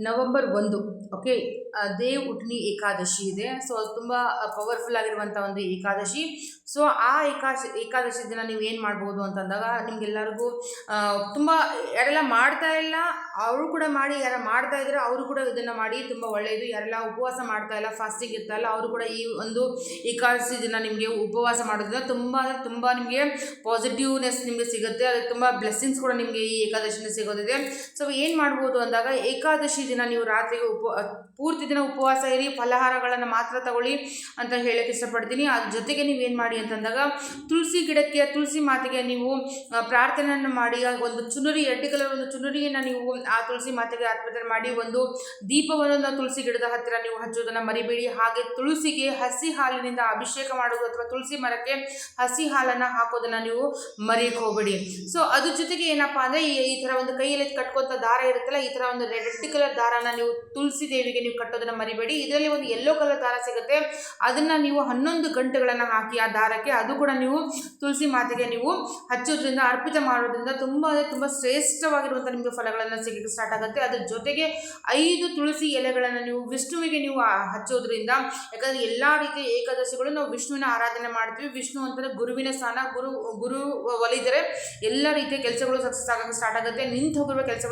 November 1 okay. Dev Uthani Ekadashi ಇದೆ. So ಅದು ತುಂಬ ಪವರ್ಫುಲ್ ಆಗಿರುವಂಥ ಒಂದು ಏಕಾದಶಿ. ಸೊ ಆ ಏಕಾದಶಿ ದಿನ ನೀವು ಏನು ಮಾಡ್ಬೋದು ಅಂತಂದಾಗ ನಿಮ್ಗೆಲ್ಲರಿಗೂ ತುಂಬ ಯಾರೆಲ್ಲ ಮಾಡ್ತಾ ಇಲ್ಲ ಅವರು ಕೂಡ ಮಾಡಿ, ಯಾರು ಮಾಡ್ತಾ ಇದ್ದಾರೆ ಅವರು ಕೂಡ ಇದನ್ನು ಮಾಡಿ, ತುಂಬ ಒಳ್ಳೆಯದು. ಯಾರೆಲ್ಲ ಉಪವಾಸ ಮಾಡ್ತಾ ಇಲ್ಲ, ಫಾಸ್ಟಿಂಗ್ ಇರ್ತಾ ಇಲ್ಲ ಅವರು ಕೂಡ ಈ ಒಂದು ಏಕಾದಶಿ ದಿನ ನಿಮಗೆ ಉಪವಾಸ ಮಾಡೋದ್ರಿಂದ ತುಂಬ ಅಂದರೆ ತುಂಬ ನಿಮಗೆ ಪಾಸಿಟಿವ್ನೆಸ್ ನಿಮಗೆ ಸಿಗುತ್ತೆ. ಅದಕ್ಕೆ ತುಂಬ ಬ್ಲೆಸ್ಸಿಂಗ್ಸ್ ಕೂಡ ನಿಮಗೆ ಈ ಏಕಾದಶಿನ ಸಿಗೋದಿದೆ. ಸೊ ಏನು ಮಾಡ್ಬೋದು ಅಂದಾಗ ಏಕಾದಶಿ ದಿನ ನೀವು ರಾತ್ರಿಗೆ ಪೂರ್ತಿ ದಿನ ಉಪವಾಸ ಇರಿ, ಫಲಹಾರಗಳನ್ನು ಮಾತ್ರ ತಗೊಳ್ಳಿ ಅಂತ ಹೇಳಕ್ಕೆ ಇಷ್ಟಪಡ್ತೀನಿ. ಅದ್ರ ಜೊತೆಗೆ ನೀವೇನು ಮಾಡಿ ಅಂತಂದಾಗ ತುಳಸಿ ಗಿಡಕ್ಕೆ, ತುಳಸಿ ಮಾತೆಗೆ ನೀವು ಪ್ರಾರ್ಥನೆಯನ್ನು ಮಾಡಿ, ಒಂದು ಚುನರಿ, ರೆಡ್ ಕಲರ್ ಒಂದು ಚುನರಿಯನ್ನು ನೀವು ಆ ತುಳಸಿ ಮಾತೆಗೆ ಅರ್ಪಣೆ ಮಾಡಿ, ಒಂದು ದೀಪವನ್ನು ತುಳಸಿ ಗಿಡದ ಹತ್ತಿರ ನೀವು ಹಚ್ಚೋದನ್ನು ಮರಿಬೇಡಿ. ಹಾಗೆ ತುಳಸಿಗೆ ಹಸಿ ಹಾಲಿನಿಂದ ಅಭಿಷೇಕ ಮಾಡೋದು ಅಥವಾ ತುಳಸಿ ಮರಕ್ಕೆ ಹಸಿ ಹಾಲನ್ನು ಹಾಕೋದನ್ನು ನೀವು ಮರೆಯಕ್ಕೆ ಹೋಗಬೇಡಿ. ಸೊ ಅದ್ರ ಜೊತೆಗೆ ಏನಪ್ಪಾ ಅಂದರೆ ಈ ಥರ ಒಂದು ಕೈಯಲ್ಲಿ ಕಟ್ಕೊಂತ ದಾರ ಇರುತ್ತಲ್ಲ, ಈ ಥರ ಒಂದು ರೆಡ್ ಕಲರ್ ದಾರನ ನೀವು ತುಳಸಿ ದೇವಿಗೆ ನೀವು ಕಟ್ಟೋದನ್ನು ಮರಿಬೇಡಿ. ಇದರಲ್ಲಿ ಒಂದು ಯೆಲ್ಲೋ ಕಲರ್ ದಾರ ಸಿಗುತ್ತೆ, ಅದನ್ನು ನೀವು 11 ಗಂಟೆಗಳನ್ನು ಹಾಕಿ ಆ ದಾರಕ್ಕೆ, ಅದು ಕೂಡ ನೀವು ತುಳಸಿ ಮಾತೆಗೆ ನೀವು ಹಚ್ಚೋದ್ರಿಂದ, ಅರ್ಪಿತ ಮಾಡೋದ್ರಿಂದ ತುಂಬ ತುಂಬ ಶ್ರೇಷ್ಠವಾಗಿರುವಂಥ ನಿಮಗೆ ಫಲಗಳನ್ನು ಸಿಗಕ್ಕೆ ಸ್ಟಾರ್ಟ್ ಆಗುತ್ತೆ. ಅದ್ರ ಜೊತೆಗೆ 5 ತುಳಸಿ ಎಲೆಗಳನ್ನು ನೀವು ವಿಷ್ಣುವಿಗೆ ನೀವು ಹಚ್ಚೋದ್ರಿಂದ, ಯಾಕಂದರೆ ಎಲ್ಲ ರೀತಿಯ ಏಕಾದಶಿಗಳು ನಾವು ವಿಷ್ಣುವಿನ ಆರಾಧನೆ ಮಾಡ್ತೀವಿ. ವಿಷ್ಣು ಅಂತಂದರೆ ಗುರುವಿನ ಸ್ಥಾನ, ಗುರು ಒಲಿದರೆ ಎಲ್ಲ ರೀತಿಯ ಕೆಲಸಗಳು ಸಕ್ಸಸ್ ಆಗೋಕ್ಕೆ ಸ್ಟಾರ್ಟ್ ಆಗುತ್ತೆ. ನಿಂತು ಹೋಗಿರುವ ಕೆಲಸಗಳು